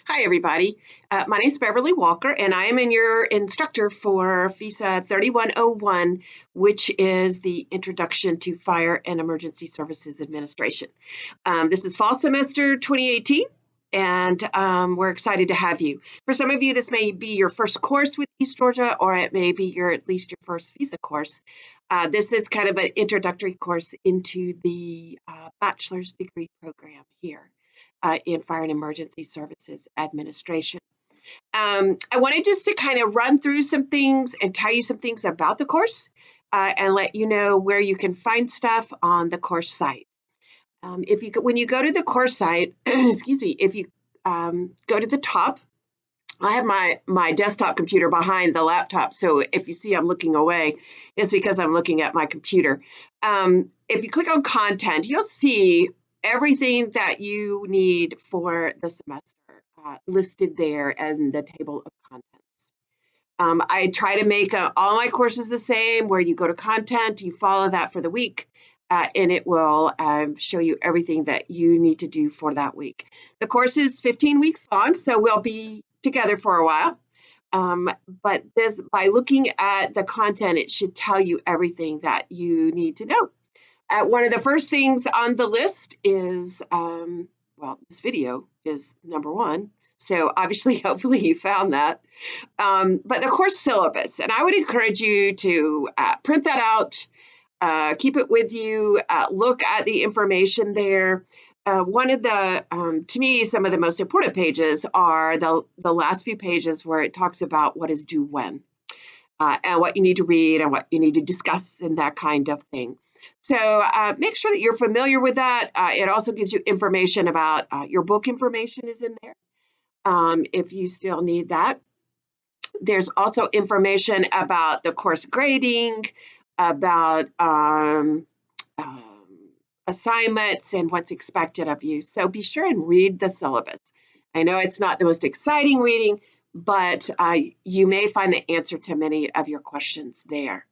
Hi, everybody. My name is Beverly Walker, and I am your instructor for FESA 3101, which is the Introduction to Fire and Emergency Services Administration. This is fall semester 2018, and we're excited to have you. For some of you, this may be your first course with East Georgia, or it may be at least your first FESA course. This is kind of an introductory course into the bachelor's degree program here. In Fire and Emergency Services Administration. I wanted just to kind of run through some things and tell you some things about the course and let you know where you can find stuff on the course site. When you go to the course site, excuse me, if you go to the top, I have my desktop computer behind the laptop, so if you see I'm looking away, it's because I'm looking at my computer. If you click on content, you'll see everything that you need for the semester listed there in the table of contents. I try to make all my courses the same, where you go to content, you follow that for the week, and it will show you everything that you need to do for that week. The course is 15 weeks long, so we'll be together for a while. But by looking at the content, it should tell you everything that you need to know. One of the first things on the list is, well, this video is number one. So obviously, hopefully you found that. But the course syllabus, and I would encourage you to print that out, keep it with you, look at the information there. One of the, to me, some of the most important pages are the last few pages where it talks about what is due when, and what you need to read and what you need to discuss and that kind of thing. So make sure that you're familiar with that. It also gives you information about your book information is in there if you still need that. There's also information about the course grading, about assignments and what's expected of you. So be sure and read the syllabus. I know it's not the most exciting reading, but you may find the answer to many of your questions there.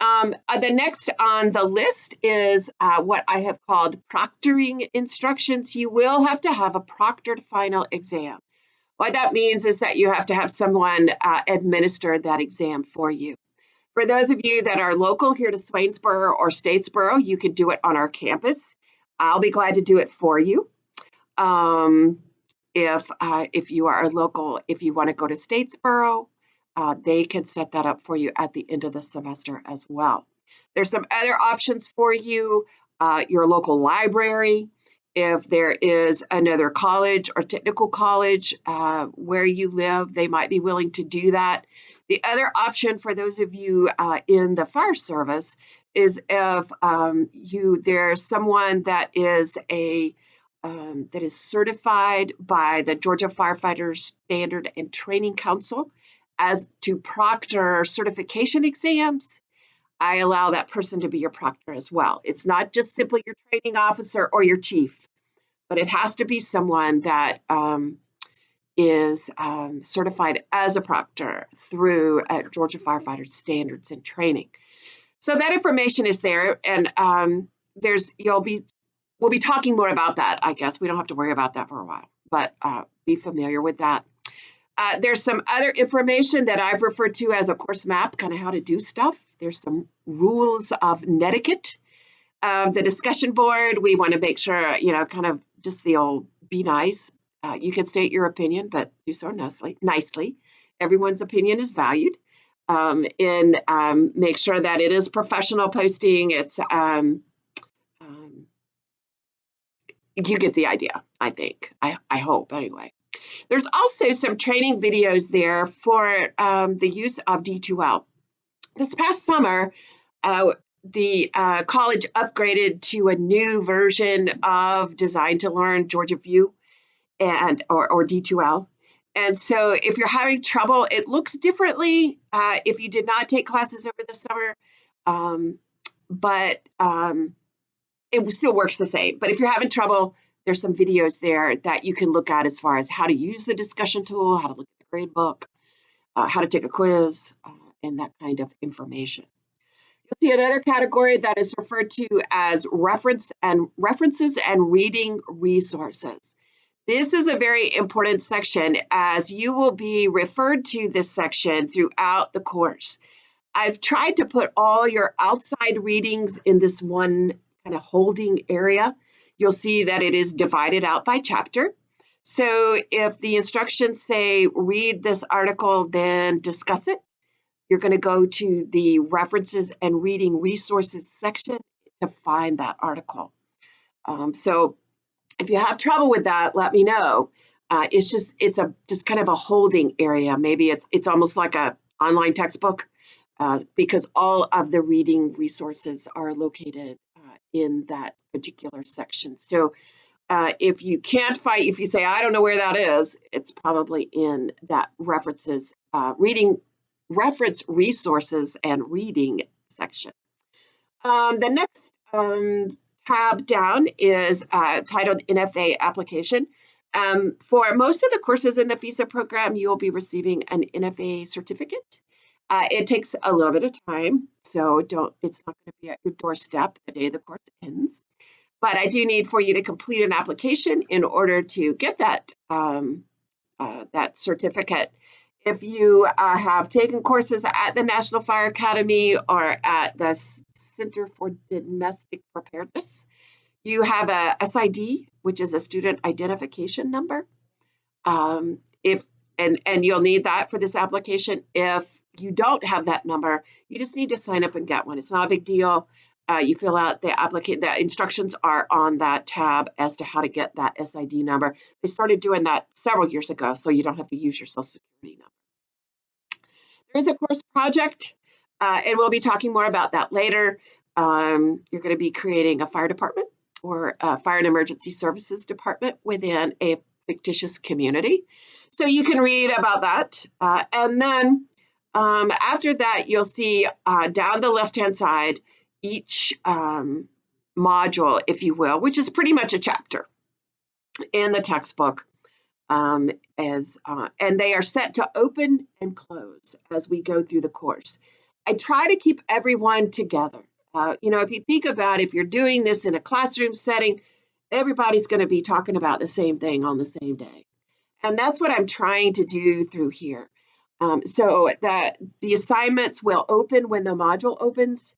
The next on the list is what I have called proctoring instructions. You will have to have a proctored final exam. What that means is that you have to have someone administer that exam for you. For those of you that are local here to Swainsboro or Statesboro, you can do it on our campus. I'll be glad to do it for you. If you are local, if you want to go to Statesboro, they can set that up for you at the end of the semester as well. There's some other options for you, your local library. If there is another college or technical college where you live, they might be willing to do that. The other option for those of you in the fire service is if there's someone that is certified by the Georgia Firefighters Standard and Training Council as to proctor certification exams. I allow that person to be your proctor as well. It's not just simply your training officer or your chief, but it has to be someone that is certified as a proctor through Georgia Firefighters Standards and Training. So that information is there, and we'll be talking more about that, I guess. We don't have to worry about that for a while, but be familiar with that. There's some other information that I've referred to as a course map, kind of how to do stuff. There's some rules of netiquette. The discussion board, we want to make sure, kind of just the old be nice. You can state your opinion, but do so nicely. Everyone's opinion is valued. And make sure that it is professional posting. It's you get the idea, I think. I hope, anyway. There's also some training videos there for the use of D2L. This past summer, the college upgraded to a new version of Design to Learn Georgia View or D2L. And so if you're having trouble, it looks differently if you did not take classes over the summer, but it still works the same. But if you're having trouble, there's some videos there that you can look at as far as how to use the discussion tool, how to look at the grade book, how to take a quiz, and that kind of information. You'll see another category that is referred to as references and reading resources. This is a very important section as you will be referred to this section throughout the course. I've tried to put all your outside readings in this one kind of holding area. You'll see that it is divided out by chapter. So if the instructions say read this article, then discuss it, you're going to go to the references and reading resources section to find that article. So if you have trouble with that, let me know. It's just kind of a holding area. Maybe it's almost like a online textbook because all of the reading resources are located in that particular section. So if you can't find, if you say, I don't know where that is, it's probably in that references, reference resources and reading section. The next tab down is titled NFA application. For most of the courses in the FESA program, you will be receiving an NFA certificate. It takes a little bit of time, so it's not going to be at your doorstep the day the course ends. But I do need for you to complete an application in order to get that, that certificate. If you have taken courses at the National Fire Academy or at the Center for Domestic Preparedness, you have a SID, which is a student identification number. And you'll need that for this application. If you don't have that number, you just need to sign up and get one. It's not a big deal. You fill out the instructions are on that tab as to how to get that SID number. They started doing that several years ago, so you don't have to use your Social Security number. There is a course project, and we'll be talking more about that later. You're going to be creating a fire department or a fire and emergency services department within a fictitious community. So you can read about that. And then after that, you'll see down the left-hand side, each module, if you will, which is pretty much a chapter in the textbook, and they are set to open and close as we go through the course. I try to keep everyone together. If you think about if you're doing this in a classroom setting, everybody's going to be talking about the same thing on the same day. And that's what I'm trying to do through here. So the assignments will open when the module opens.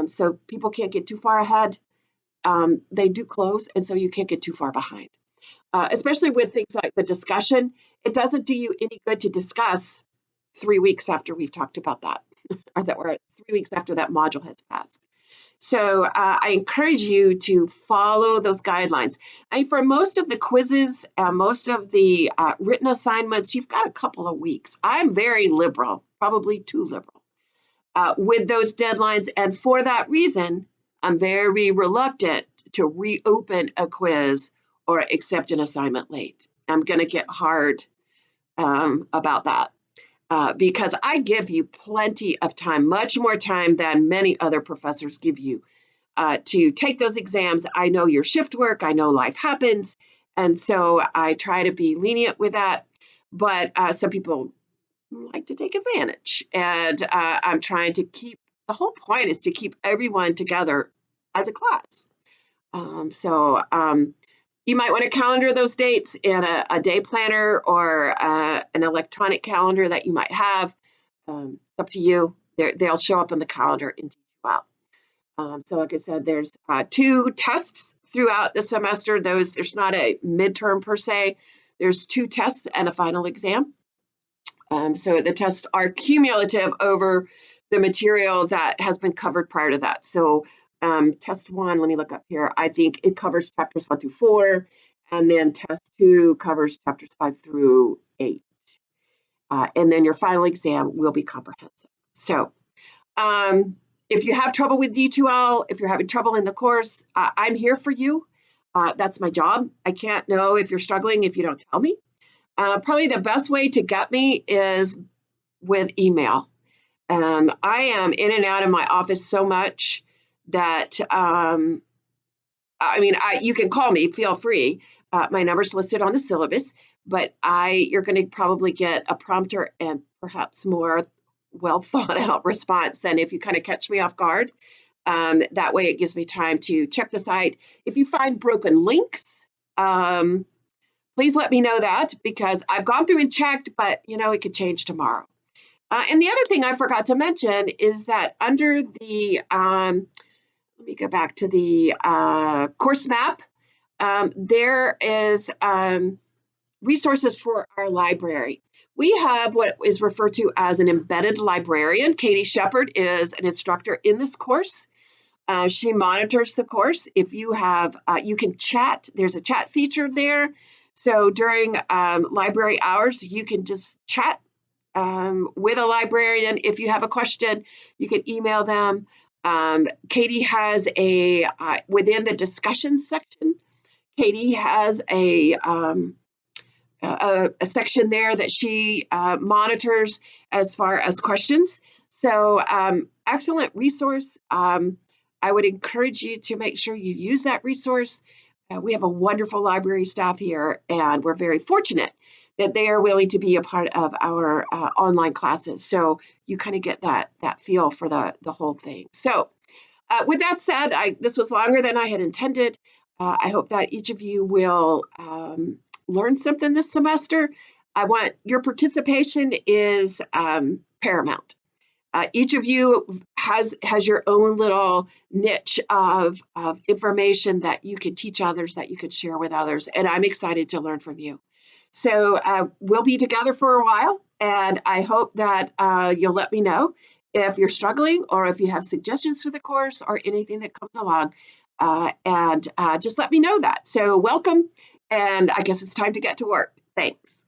So people can't get too far ahead. They do close, and so you can't get too far behind. Especially with things like the discussion, it doesn't do you any good to discuss 3 weeks after we've talked about that, or that we're 3 weeks after that module has passed. So I encourage you to follow those guidelines. For most of the quizzes, most of the written assignments, you've got a couple of weeks. I'm very liberal, probably too liberal, with those deadlines. And for that reason, I'm very reluctant to reopen a quiz or accept an assignment late. I'm going to get hard about that. Because I give you plenty of time, much more time than many other professors give you to take those exams. I know your shift work, I know life happens, and so I try to be lenient with that, but some people like to take advantage, and I'm trying to the whole point is to keep everyone together as a class. You might want to calendar those dates in a day planner or an electronic calendar that you might have. It's up to you. They'll show up in the calendar in D2L. So like I said, there's 2 tests throughout the semester. There's not a midterm per se. There's 2 tests and a final exam. So the tests are cumulative over the material that has been covered prior to that. So test 1, let me look up here. I think it covers chapters 1 through 4, and then test 2 covers chapters 5 through 8. And then your final exam will be comprehensive. So if you have trouble with D2L, if you're having trouble in the course, I'm here for you. That's my job. I can't know if you're struggling if you don't tell me. Probably the best way to get me is with email. I am in and out of my office so much that, you can call me, feel free. My number's listed on the syllabus, but you're going to probably get a prompter and perhaps more well thought out response than if you kind of catch me off guard. That way it gives me time to check the site. If you find broken links, please let me know that, because I've gone through and checked, but it could change tomorrow. And the other thing I forgot to mention is that under the, let me go back to the course map, there is resources for our library. We have what is referred to as an embedded librarian. Katie Shepard is an instructor in this course. She monitors the course. If you have, you can chat. There's a chat feature there. So during library hours, you can just chat with a librarian. If you have a question, you can email them. Katie has within the discussion section, Katie has a section there that she monitors as far as questions. So excellent resource. I would encourage you to make sure you use that resource. We have a wonderful library staff here, and we're very fortunate that they are willing to be a part of our online classes. So you kind of get that feel for the whole thing. So with that said, this was longer than I had intended. I hope that each of you will learn something this semester. I want your participation is paramount. Each of you has your own little niche of information that you can teach others, that you can share with others, and I'm excited to learn from you. So we'll be together for a while, and I hope that you'll let me know if you're struggling or if you have suggestions for the course or anything that comes along, and just let me know that. So welcome, and I guess it's time to get to work. Thanks.